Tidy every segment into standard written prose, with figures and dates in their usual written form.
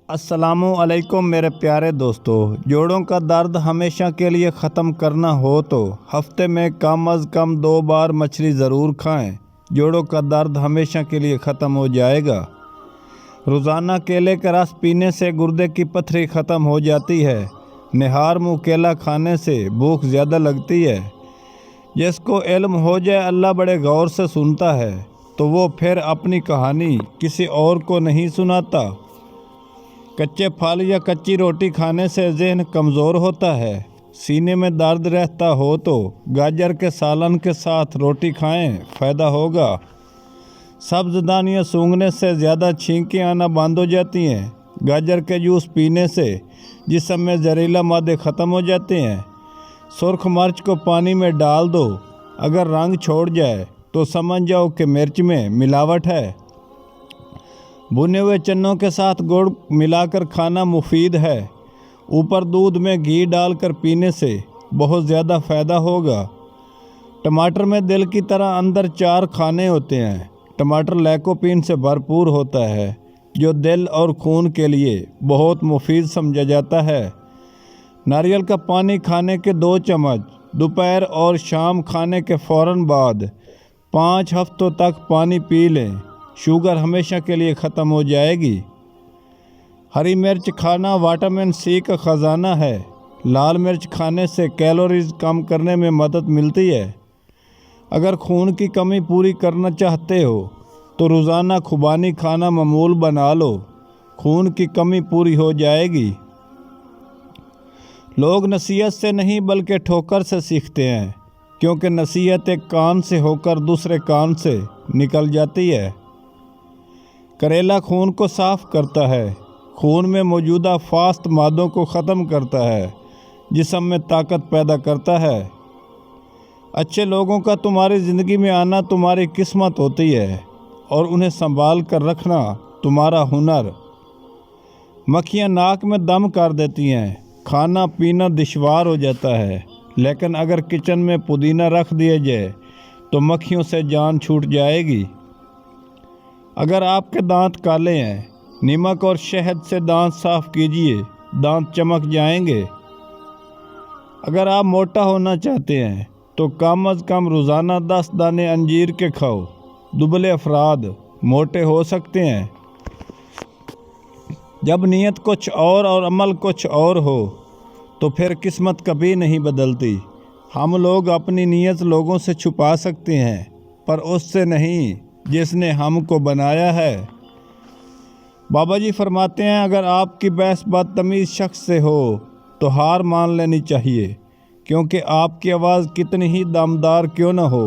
السلام علیکم میرے پیارے دوستو، جوڑوں کا درد ہمیشہ کے لیے ختم کرنا ہو تو ہفتے میں کم از کم 2 بار مچھلی ضرور کھائیں۔ جوڑوں کا درد ہمیشہ کے لیے ختم ہو جائے گا۔ روزانہ کیلے کا رس پینے سے گردے کی پتھری ختم ہو جاتی ہے۔ نہار منہ کیلا کھانے سے بھوک زیادہ لگتی ہے۔ جس کو علم ہو جائے اللہ بڑے غور سے سنتا ہے، تو وہ پھر اپنی کہانی کسی اور کو نہیں سناتا۔ کچے پھل یا کچی روٹی کھانے سے ذہن کمزور ہوتا ہے۔ سینے میں درد رہتا ہو تو گاجر کے سالن کے ساتھ روٹی کھائیں، فائدہ ہوگا۔ سبز دانیاں سونگھنے سے زیادہ چھینکیں آنا بند ہو جاتی ہیں۔ گاجر کے جوس پینے سے جسم میں زہریلا مادے ختم ہو جاتے ہیں۔ سرخ مرچ کو پانی میں ڈال دو، اگر رنگ چھوڑ جائے تو سمجھ جاؤ کہ مرچ میں ملاوٹ ہے۔ بھنے ہوئے چنوں کے ساتھ گڑ ملا کر کھانا مفید ہے۔ اوپر دودھ میں گھی ڈال کر پینے سے بہت زیادہ فائدہ ہوگا۔ ٹماٹر میں دل کی طرح اندر 4 کھانے ہوتے ہیں۔ ٹماٹر لیکوپین سے بھرپور ہوتا ہے، جو دل اور خون کے لیے بہت مفید سمجھا جاتا ہے۔ ناریل کا پانی کھانے کے 2 چمچ دوپہر اور شام کھانے کے فوراً بعد 5 ہفتوں تک پانی پی لیں، شوگر ہمیشہ کے لیے ختم ہو جائے گی۔ ہری مرچ کھانا وٹامن سی کا خزانہ ہے۔ لال مرچ کھانے سے کیلوریز کم کرنے میں مدد ملتی ہے۔ اگر خون کی کمی پوری کرنا چاہتے ہو تو روزانہ خوبانی کھانا معمول بنا لو، خون کی کمی پوری ہو جائے گی۔ لوگ نصیحت سے نہیں بلکہ ٹھوکر سے سیکھتے ہیں، کیونکہ نصیحت ایک کان سے ہو کر دوسرے کان سے نکل جاتی ہے۔ کریلا خون کو صاف کرتا ہے، خون میں موجودہ فاسٹ مادوں کو ختم کرتا ہے، جسم میں طاقت پیدا کرتا ہے۔ اچھے لوگوں کا تمہاری زندگی میں آنا تمہاری قسمت ہوتی ہے، اور انہیں سنبھال کر رکھنا تمہارا ہنر۔ مکھیاں ناک میں دم کر دیتی ہیں، کھانا پینا دشوار ہو جاتا ہے، لیکن اگر کچن میں پودینہ رکھ دیا جائے تو مکھیوں سے جان چھوٹ جائے گی۔ اگر آپ کے دانت کالے ہیں، نمک اور شہد سے دانت صاف کیجیے، دانت چمک جائیں گے۔ اگر آپ موٹا ہونا چاہتے ہیں تو کم از کم روزانہ 10 دانے انجیر کے کھاؤ۔ دبلے افراد موٹے ہو سکتے ہیں۔ جب نیت کچھ اور عمل کچھ اور ہو تو پھر قسمت کبھی نہیں بدلتی۔ ہم لوگ اپنی نیت لوگوں سے چھپا سکتے ہیں، پر اس سے نہیں جس نے ہم کو بنایا ہے۔ بابا جی فرماتے ہیں، اگر آپ کی بحث بدتمیز شخص سے ہو تو ہار مان لینی چاہیے، کیونکہ آپ کی آواز کتنی ہی دمدار کیوں نہ ہو،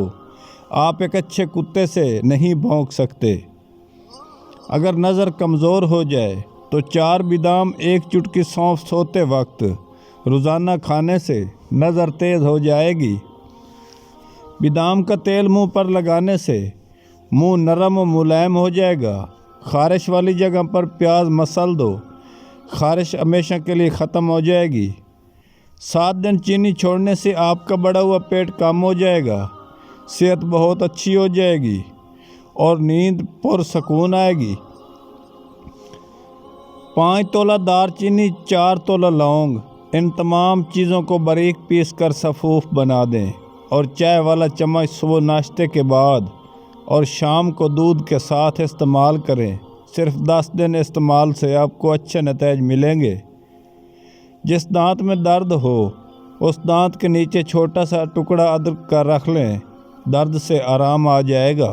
آپ ایک اچھے کتے سے نہیں بھونک سکتے۔ اگر نظر کمزور ہو جائے تو 4 بادام 1 چٹکی سونف سوتے وقت روزانہ کھانے سے نظر تیز ہو جائے گی۔ بادام کا تیل منہ پر لگانے سے منہ نرم و ملائم ہو جائے گا۔ خارش والی جگہ پر پیاز مسل دو، خارش ہمیشہ کے لیے ختم ہو جائے گی۔ 7 دن چینی چھوڑنے سے آپ کا بڑا ہوا پیٹ کم ہو جائے گا، صحت بہت اچھی ہو جائے گی اور نیند پرسکون آئے گی۔ 5 تولہ دار چینی، 4 تولہ لونگ، ان تمام چیزوں کو باریک پیس کر سفوف بنا دیں اور چائے والا چمچ صبح ناشتے کے بعد اور شام کو دودھ کے ساتھ استعمال کریں۔ صرف 10 دن استعمال سے آپ کو اچھے نتائج ملیں گے۔ جس دانت میں درد ہو اس دانت کے نیچے چھوٹا سا ٹکڑا ادرک کا رکھ لیں، درد سے آرام آ جائے گا۔